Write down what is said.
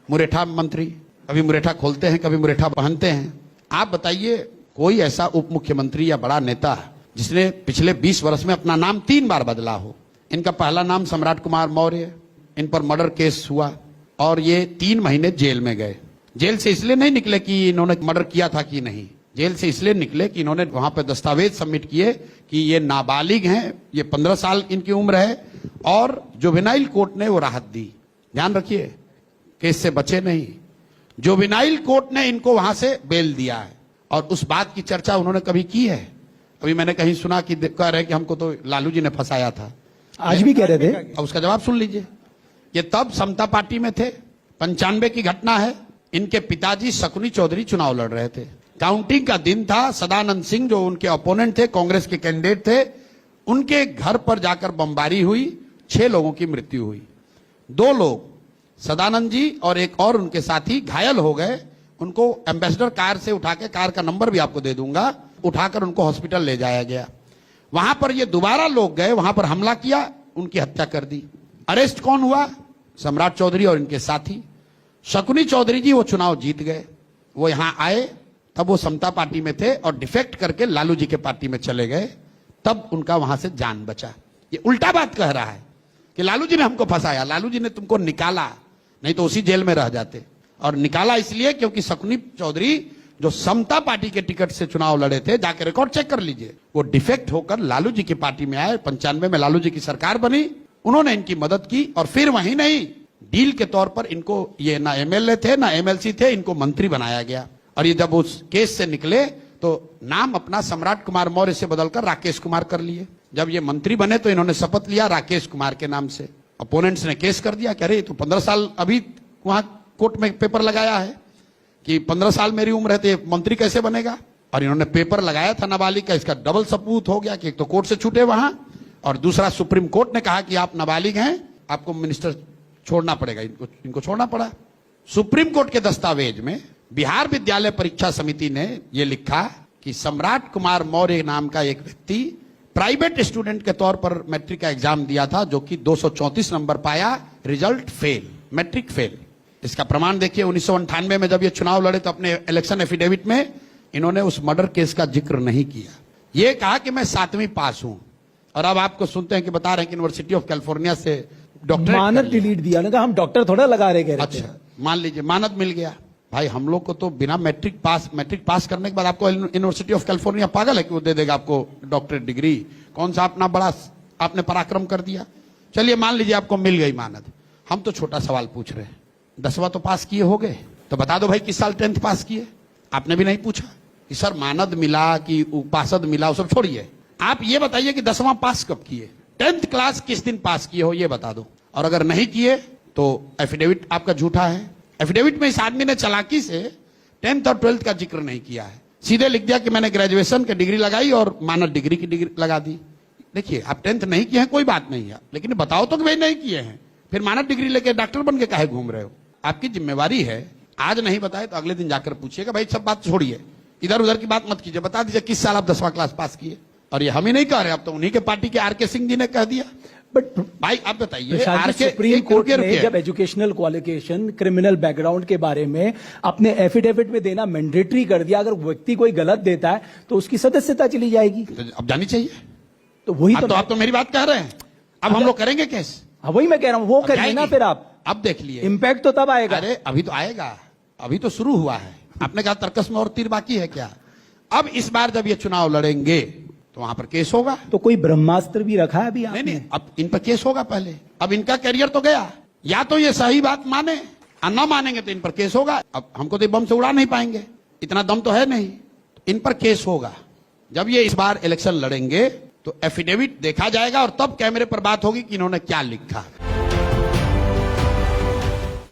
मुरेठा मंत्री, कभी मुरेठा खोलते हैं, कभी मुरेठा पहनते हैं। आप बताइए कोई ऐसा उप मुख्यमंत्री या बड़ा नेता जिसने पिछले 20 वर्ष में अपना नाम 3 बार बदला हो। इनका पहला नाम सम्राट कुमार मौर्य, इन पर मर्डर केस हुआ और ये 3 महीने जेल में गए। जेल से इसलिए नहीं निकले कि इन्होंने मर्डर किया था कि नहीं, जेल से इसलिए निकले कि इन्होंने वहां पर दस्तावेज सबमिट किए कि ये नाबालिग हैं, ये 15 साल इनकी उम्र है और जुवेनाइल कोर्ट ने वो राहत दी। ध्यान रखिए, केस से बचे नहीं, जुवेनाइल कोर्ट ने इनको वहां से बेल दिया है। और उस बात की चर्चा उन्होंने कभी की है? अभी मैंने कहीं सुना कि कह रहे कि हमको तो लालू जी ने फंसाया था, आज भी कह रहे थे। अब उसका जवाब सुन लीजिए। ये तब समता पार्टी में थे, 95 की घटना है। इनके पिताजी शकुनी चौधरी चुनाव लड़ रहे थे, काउंटिंग का दिन था। सदानंद सिंह जो उनके ओपोनेंट थे, कांग्रेस के कैंडिडेट थे, उनके घर पर जाकर बमबारी हुई, 6 लोगों की मृत्यु हुई। 2 लोग, सदानंद जी और एक और उनके साथी, घायल हो गए। उनको एम्बेसडर कार से उठा के, कार का नंबर भी आपको दे दूंगा, उठाकर उनको हॉस्पिटल ले जाया गया। वहां पर ये दोबारा लोग गए, वहां पर हमला किया, उनकी हत्या कर दी। अरेस्ट कौन हुआ? सम्राट चौधरी और इनके साथी। शकुनी चौधरी जी वो चुनाव जीत गए, वो यहां आए, तब वो समता पार्टी में थे और डिफेक्ट करके लालू जी के पार्टी में चले गए, तब उनका वहां से जान बचा। ये उल्टा बात कह रहा है कि लालू जी ने हमको फंसाया, लालू जी ने तुमको निकाला, नहीं तो उसी जेल में रह जाते। और निकाला इसलिए क्योंकि शकुनी चौधरी जो समता पार्टी के टिकट से चुनाव लड़े थे, जाके रिकॉर्ड चेक कर लीजिए, वो डिफेक्ट होकर लालू जी की पार्टी में आए। 95 में लालू जी की सरकार बनी, उन्होंने इनकी मदद की और फिर वहीं नहीं, डील के तौर पर इनको, ये ना एमएलए थे ना एमएलसी थे, इनको मंत्री बनाया गया। और ये जब उस केस से निकले तो नाम अपना सम्राट कुमार मौर्य से बदलकर राकेश कुमार कर लिए। जब ये मंत्री बने तो इन्होंने शपथ लिया राकेश कुमार के नाम से। अपोनेंट्स ने केस कर दिया कि अरे तो 15 साल अभी वहां कोर्ट में पेपर लगाया है कि 15 साल मेरी उम्र है तो मंत्री कैसे बनेगा। और इन्होंने पेपर लगाया था नाबालिग का, इसका डबल सबूत हो गया कि एक तो कोर्ट से छूटे वहां, और दूसरा सुप्रीम कोर्ट ने कहा कि आप नाबालिग हैं, आपको मिनिस्टर छोड़ना पड़ेगा। इनको छोड़ना पड़ा। सुप्रीम कोर्ट के दस्तावेज में बिहार विद्यालय परीक्षा समिति ने यह लिखा कि सम्राट कुमार मौर्य नाम का एक व्यक्ति प्राइवेट स्टूडेंट के तौर पर मैट्रिक का एग्जाम दिया था, जो कि 234 नंबर पाया, रिजल्ट फेल, मैट्रिक फेल। इसका प्रमाण देखिए, 1998 में जब ये चुनाव लड़े तो अपने इलेक्शन एफिडेविट में इन्होंने उस मर्डर केस का जिक्र नहीं किया। ये कहा कि मैं 7वीं पास हूं। और अब आपको सुनते हैं कि बता रहे हैं कि यूनिवर्सिटी ऑफ कैलिफोर्निया से डॉक्टरेट, मानद डिलीट दिया ना, हम डॉक्टर थोड़ा लगा रहे हैं। अच्छा, मान लीजिए मानद मिल गया। भाई हम लोग को तो बिना मैट्रिक पास करने के बाद आपको यूनिवर्सिटी ऑफ कैलिफोर्निया पागल है कि वो दे देगा आपको डॉक्टरेट डिग्री। कौन सा अपना बड़ा आपने पराक्रम कर दिया। चलिए मान लीजिए आपको मिल गई मानद। हम तो छोटा सवाल पूछ रहे हैं, 10वां तो पास किए हो गए, तो बता दो भाई किस साल 10th पास किए। आपने भी नहीं पूछा कि सर मानद मिला कि उपासद मिला, वो सब छोड़िए। आप ये बताइए कि 10वां पास कब किए, 10th क्लास किस दिन पास किए हो, ये बता दो। और अगर नहीं किए तो एफिडेविट आपका झूठा है। एफिडेविट में इस आदमी ने चालाकी से 10th और 12th का जिक्र नहीं किया है, सीधे लिख दिया कि मैंने ग्रेजुएशन की डिग्री लगाई और मानद डिग्री की डिग्री लगा दी। देखिए आप 10th नहीं किए हैं कोई बात नहीं है, लेकिन बताओ तो कि भाई नहीं किए हैं, फिर मानद डिग्री लेके डॉक्टर बन के काहे घूम रहे हो। आपकी जिम्मेवारी है, आज नहीं बताए तो अगले दिन जाकर पूछिएगा। भाई सब बात छोड़िए, इधर उधर की बात मत कीजिए, बता दीजिए किस साल आप 10वां क्लास पास किए। और ये हम ही नहीं कह रहे, अब तो उन्हीं के पार्टी के आर.के. सिंह जी ने कह दिया। बट भाई आप बताइए, सुप्रीम कोर्ट ने जब एजुकेशनल क्वालिफिकेशन, क्रिमिनल बैकग्राउंड के बारे में अपने एफिडेविट में देना मैंडेटरी कर दिया, अगर व्यक्ति कोई गलत देता है तो उसकी सदस्यता चली जाएगी। अब जानी चाहिए। तो वही तो आप तो मेरी बात कह रहे हैं, अब हम लोग करेंगे केस। वही मैं कह रहा हूं, वो करिए ना फिर आप। अब देख लिए इंपैक्ट तो तब आएगा। अरे अभी तो आएगा, अभी तो शुरू हुआ है। आपने कहा तर्कस में और तीर बाकी है क्या। अब इस बार जब ये चुनाव लड़ेंगे तो वहां पर केस होगा। तो कोई ब्रह्मास्त्र भी रखा है अभी आपने? नहीं, अब इन पर केस होगा पहले। अब इनका कैरियर तो गया, या तो ये सही बात माने और ना मानेंगे तो इन पर केस होगा। अब हमको तो बम से उड़ा नहीं पाएंगे, इतना दम तो है नहीं। इन पर केस होगा। जब ये इस बार इलेक्शन लड़ेंगे तो एफिडेविट देखा जाएगा और तब कैमरे पर बात होगी कि इन्होंने क्या लिखा।